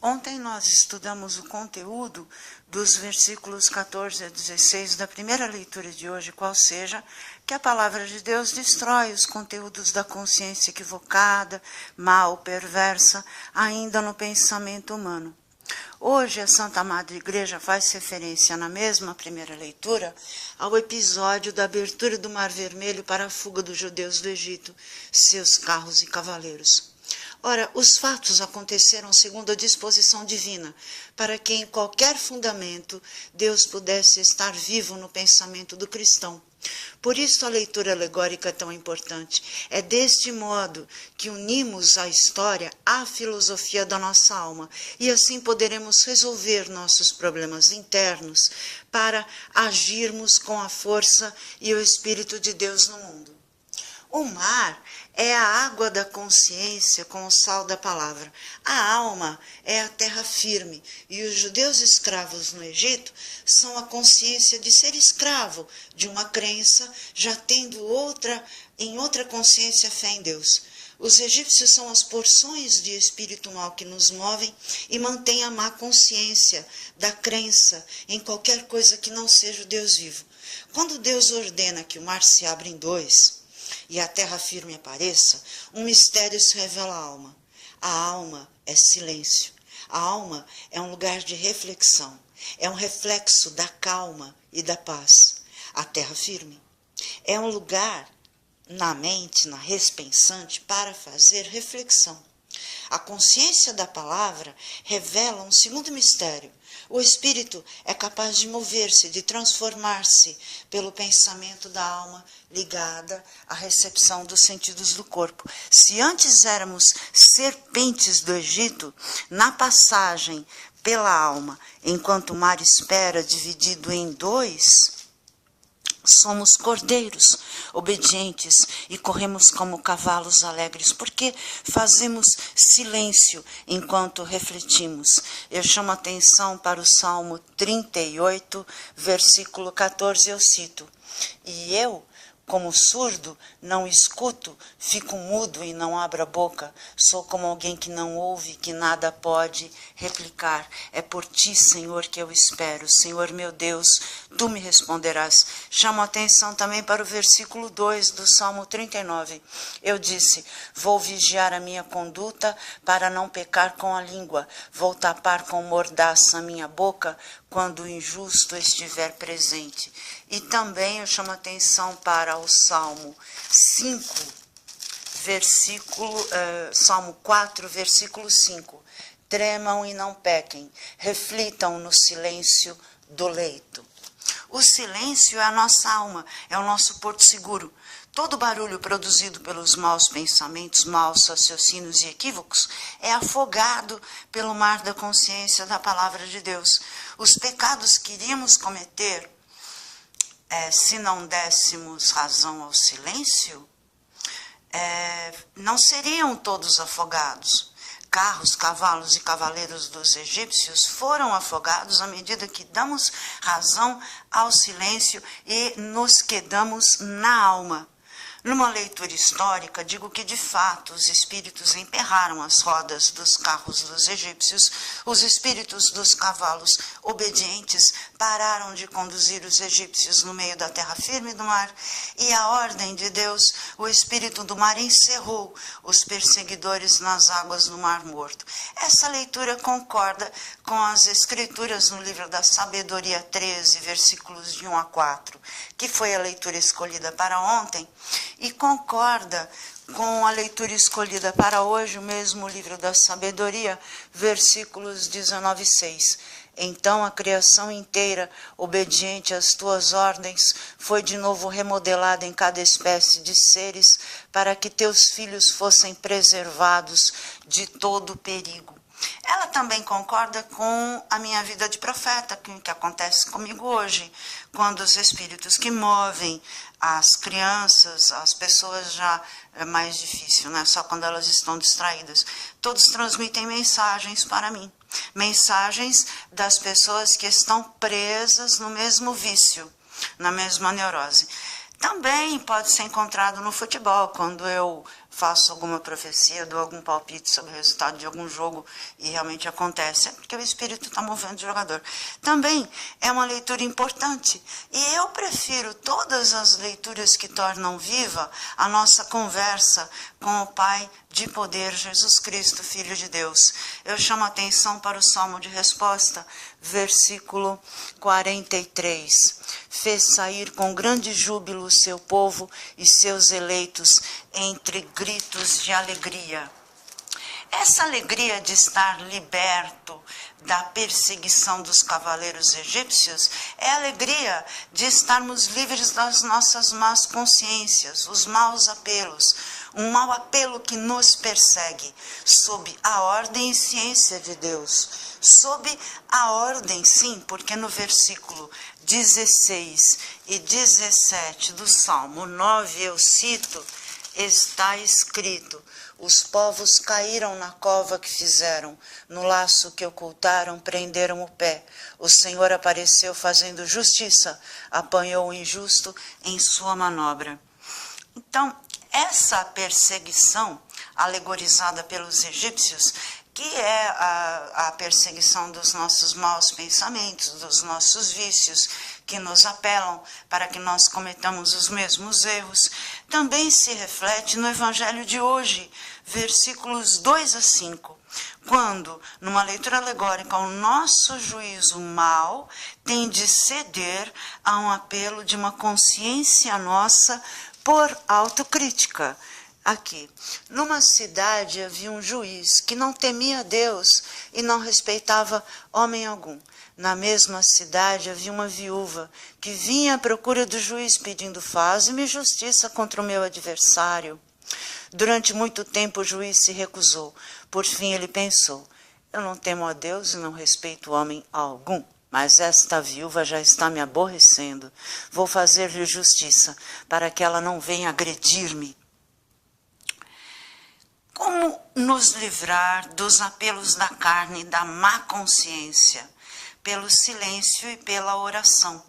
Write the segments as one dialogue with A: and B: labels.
A: Ontem nós estudamos o conteúdo dos versículos 14 a 16 da primeira leitura de hoje, qual seja que a palavra de Deus destrói os conteúdos da consciência equivocada, mal, perversa, ainda no pensamento humano. Hoje a Santa Madre Igreja faz referência na mesma primeira leitura ao episódio da abertura do Mar Vermelho para a fuga dos judeus do Egito, seus carros e cavaleiros. Ora, os fatos aconteceram segundo a disposição divina, para que em qualquer fundamento Deus pudesse estar vivo no pensamento do cristão. Por isso a leitura alegórica é tão importante. É deste modo que unimos a história à filosofia da nossa alma, e assim poderemos resolver nossos problemas internos para agirmos com a força e o Espírito de Deus no mundo. O mar é a água da consciência com o sal da palavra. A alma é a terra firme, e os judeus escravos no Egito são a consciência de ser escravo de uma crença, já tendo em outra consciência fé em Deus. Os egípcios são as porções de espírito mal que nos movem e mantêm a má consciência da crença em qualquer coisa que não seja o Deus vivo. Quando Deus ordena que o mar se abra em dois e a terra firme apareça, um mistério se revela à alma. A alma é silêncio. A alma é um lugar de reflexão. É um reflexo da calma e da paz. A terra firme é um lugar na mente, na res pensante, para fazer reflexão. A consciência da palavra revela um segundo mistério. O espírito é capaz de mover-se, de transformar-se pelo pensamento da alma ligada à recepção dos sentidos do corpo. Se antes éramos serpentes do Egito, na passagem pela alma, enquanto o mar espera dividido em dois, somos cordeiros obedientes e corremos como cavalos alegres, porque fazemos silêncio enquanto refletimos. Eu chamo a atenção para o Salmo 38, versículo 14, eu cito: "E eu, como surdo, não escuto, fico mudo e não abro a boca. Sou como alguém que não ouve, que nada pode replicar. É por ti, Senhor, que eu espero. Senhor meu Deus, tu me responderás." Chamo a atenção também para o versículo 2 do Salmo 39. Eu disse: "Vou vigiar a minha conduta para não pecar com a língua. Vou tapar com mordaça a minha boca quando o injusto estiver presente." E também eu chamo a atenção para o Salmo 5, Salmo 4, versículo 5. "Tremam e não pequem, reflitam no silêncio do leito." O silêncio é a nossa alma, é o nosso porto seguro. Todo barulho produzido pelos maus pensamentos, maus raciocínios e equívocos é afogado pelo mar da consciência da palavra de Deus. Os pecados que iríamos cometer, se não dessemos razão ao silêncio, não seriam todos afogados. Carros, cavalos e cavaleiros dos egípcios foram afogados à medida que damos razão ao silêncio e nos quedamos na alma. Numa leitura histórica, digo que de fato os espíritos emperraram as rodas dos carros dos egípcios, os espíritos dos cavalos obedientes pararam de conduzir os egípcios no meio da terra firme do mar, e a ordem de Deus, o espírito do mar encerrou os perseguidores nas águas do Mar Morto. Essa leitura concorda com as escrituras no livro da Sabedoria 13, versículos de 1 a 4, que foi a leitura escolhida para ontem, e concorda com a leitura escolhida para hoje, o mesmo livro da Sabedoria, versículos 19 e 6. "Então a criação inteira, obediente às tuas ordens, foi de novo remodelada em cada espécie de seres, para que teus filhos fossem preservados de todo perigo." Ela também concorda com a minha vida de profeta, que acontece comigo hoje, quando os espíritos que movem as crianças, as pessoas já é mais difícil, né? Só quando elas estão distraídas. Todos transmitem mensagens para mim, mensagens das pessoas que estão presas no mesmo vício, na mesma neurose. Também pode ser encontrado no futebol, quando eu faço alguma profecia, dou algum palpite sobre o resultado de algum jogo e realmente acontece, é porque o Espírito está movendo o jogador. Também é uma leitura importante e eu prefiro todas as leituras que tornam viva a nossa conversa com o Pai de poder, Jesus Cristo, Filho de Deus. Eu chamo a atenção para o Salmo de Resposta, versículo 43. Fez sair com grande júbilo o seu povo e seus eleitos entre gritos de alegria. Essa alegria de estar liberto da perseguição dos cavaleiros egípcios é a alegria de estarmos livres das nossas más consciências, os maus apelos, um mau apelo que nos persegue, sob a ordem e ciência de Deus, sob a ordem, sim, porque no versículo 16 e 17 do Salmo 9 eu cito, está escrito: os povos caíram na cova que fizeram, no laço que ocultaram, prenderam o pé. O Senhor apareceu fazendo justiça, apanhou o injusto em sua manobra. Então, essa perseguição alegorizada pelos egípcios, que é a perseguição dos nossos maus pensamentos, dos nossos vícios, que nos apelam para que nós cometamos os mesmos erros, também se reflete no Evangelho de hoje, versículos 2 a 5, quando, numa leitura alegórica, o nosso juízo mau tem de ceder a um apelo de uma consciência nossa por autocrítica. Aqui, numa cidade havia um juiz que não temia Deus e não respeitava homem algum. Na mesma cidade havia uma viúva que vinha à procura do juiz pedindo: faze-me justiça contra o meu adversário. Durante muito tempo o juiz se recusou. Por fim ele pensou: eu não temo a Deus e não respeito homem algum. Mas esta viúva já está me aborrecendo. Vou fazer-lhe justiça para que ela não venha agredir-me. Como nos livrar dos apelos da carne e da má consciência? Pelo silêncio e pela oração.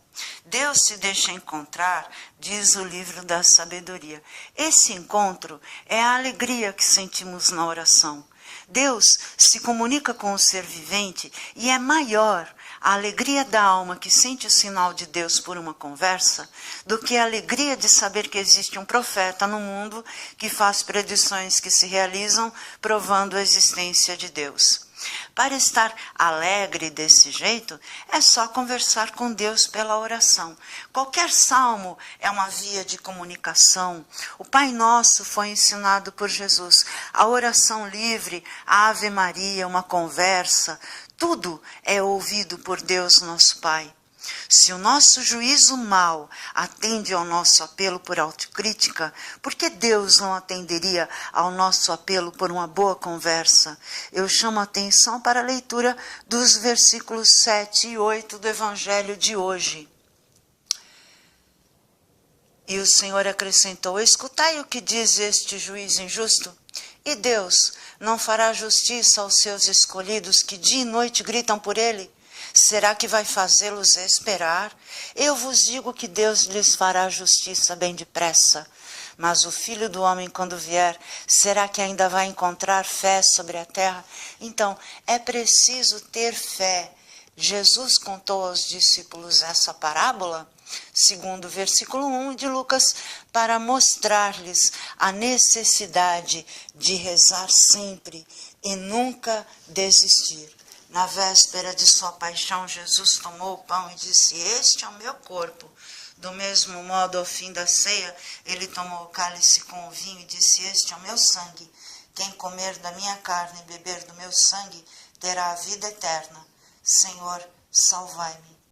A: Deus se deixa encontrar, diz o livro da sabedoria. Esse encontro é a alegria que sentimos na oração. Deus se comunica com o ser vivente e é maior a alegria da alma que sente o sinal de Deus por uma conversa do que a alegria de saber que existe um profeta no mundo que faz predições que se realizam provando a existência de Deus. Para estar alegre desse jeito, é só conversar com Deus pela oração. Qualquer salmo é uma via de comunicação. O Pai Nosso foi ensinado por Jesus. A oração livre, a Ave Maria, uma conversa, tudo é ouvido por Deus nosso Pai. Se o nosso juízo mau atende ao nosso apelo por autocrítica, por que Deus não atenderia ao nosso apelo por uma boa conversa? Eu chamo a atenção para a leitura dos versículos 7 e 8 do Evangelho de hoje. E o Senhor acrescentou: escutai o que diz este juiz injusto. E Deus não fará justiça aos seus escolhidos que dia e noite gritam por ele? Será que vai fazê-los esperar? Eu vos digo que Deus lhes fará justiça bem depressa. Mas o Filho do Homem, quando vier, será que ainda vai encontrar fé sobre a terra? Então, é preciso ter fé. Jesus contou aos discípulos essa parábola, segundo o versículo 1 de Lucas, para mostrar-lhes a necessidade de rezar sempre e nunca desistir. Na véspera de sua paixão, Jesus tomou o pão e disse: este é o meu corpo. Do mesmo modo, ao fim da ceia, ele tomou o cálice com o vinho e disse: este é o meu sangue. Quem comer da minha carne e beber do meu sangue terá a vida eterna. Senhor, salvai-me.